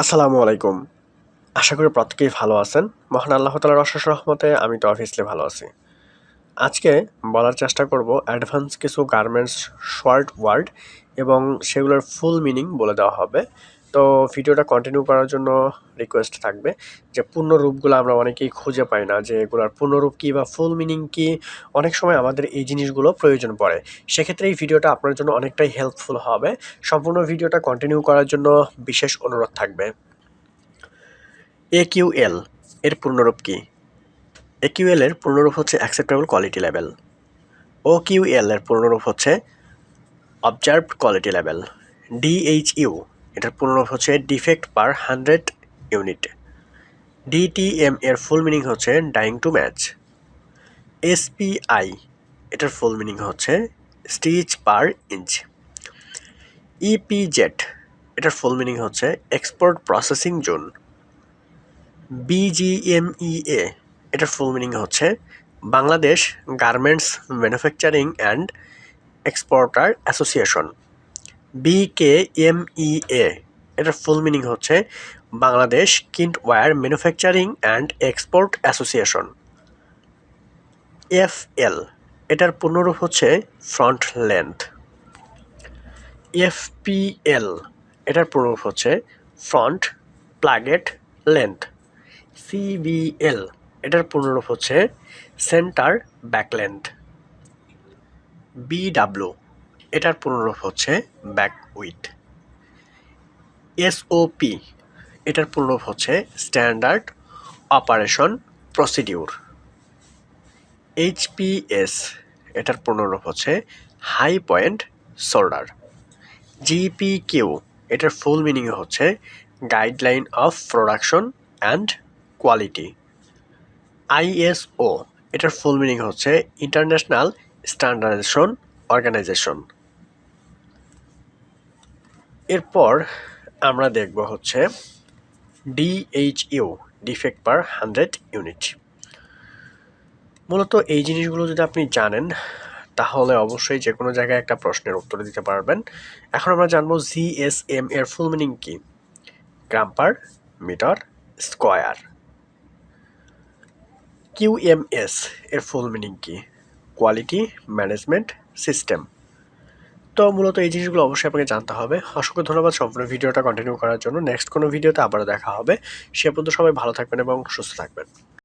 আসসালামু আলাইকুম। আশা করি প্রত্যেকেই ভালো আছেন। মহান আল্লাহ তাআলার অশেষ রহমতে আমি তো অবভিয়াসলি ভালো আছি। আজকে বলার চেষ্টা করব অ্যাডভান্স কিছু গার্মেন্টস শর্ট ওয়ার্ড এবং সেগুলোর ফুল মিনিং বলে দেওয়া হবে। তো ভিডিওটা কন্টিনিউ করার জন্য রিকোয়েস্ট থাকবে যে পূর্ণরূপগুলো আমরা অনেকেই খুঁজে পাই না যে এগুলোর পূর্ণরূপ কী বা ফুল মিনিং কী। অনেক সময় আমাদের এই জিনিসগুলো প্রয়োজন পড়ে। সেক্ষেত্রে এই ভিডিওটা আপনার জন্য অনেকটাই হেল্পফুল হবে। সম্পূর্ণ ভিডিওটা কন্টিনিউ করার জন্য বিশেষ অনুরোধ থাকবে। A.Q.L এর পূর্ণরূপ কি? A.Q.L এর পূর্ণরূপ হচ্ছে অ্যাকসেপ্টেবল কোয়ালিটি লেভেল। O.Q.L এর পূর্ণরূপ হচ্ছে অবজার্ভড কোয়ালিটি লেভেল। D.H.U এটার পূর্ণরূপ হচ্ছে ডিফেক্ট পার 100 ইউনিট। D.T.M এর ফুল মিনিং হচ্ছে ডাইং টু ম্যাচ। S.P.I এটার ফুল মিনিং হচ্ছে স্টিচ পার ইঞ্চ। E.P.Z এটার ফুল মিনিং হচ্ছে এক্সপোর্ট প্রসেসিং জোন। B.G.M.E.A এটার ফুল মিনিং হচ্ছে Bangladesh garments manufacturing and exporter association. B.K.M.E.A এটার ফুল মিনিং হচ্ছে Bangladesh knitwear manufacturing and export association. F.L এটার পূর্ণরূপ হচ্ছে ফ্রন্ট লেন্থ। F.P.L এটার পূর্ণরূপ হচ্ছে ফ্রন্ট প্লাগেট লেন্থ। C.B.L এটার পূর্ণরূপ হচ্ছে সেন্টার ব্যাক লেন্থ। B.W এটার পূর্ণরূপ হচ্ছে ব্যাক উইথ। S.O.P এটার পূর্ণরূপ হচ্ছে স্ট্যান্ডার্ড অপারেশন প্রসিডিউর। H.P.S এটার পূর্ণরূপ হচ্ছে হাই পয়েন্ট শোল্ডার। G.P.Q এটার ফুল মিনিং হচ্ছে guideline of production and quality. I.S.O এটার ফুল মিনিং হচ্ছে ইন্টারন্যাশনাল স্ট্যান্ডার্ডাইজেশন অর্গানাইজেশন। এরপর আমরা দেখব হচ্ছে D.H.U ডিফেক্ট পার 100 ইউনিট। মূলত এই জিনিসগুলো যদি আপনি জানেন তাহলে অবশ্যই যে কোনো জায়গায় একটা প্রশ্নের উত্তর দিতে পারবেন। এখন আমরা জানবো GSM এর ফুল মিনিং কি? গ্রাম পার মিটার স্কোয়ার। QMS এর ফুল মিনিং কি? Quality management system. তো মূলত এই জিনিসগুলো অবশ্যই আপনাকে জানতে হবে। অসংখ্য ধন্যবাদ সম্পূর্ণ ভিডিওটা কন্টিনিউ করার জন্য। নেক্সট কোনো ভিডিওতে আবারও দেখা হবে। সে পর্যন্ত সবাই ভালো থাকবেন এবং সুস্থ থাকবেন।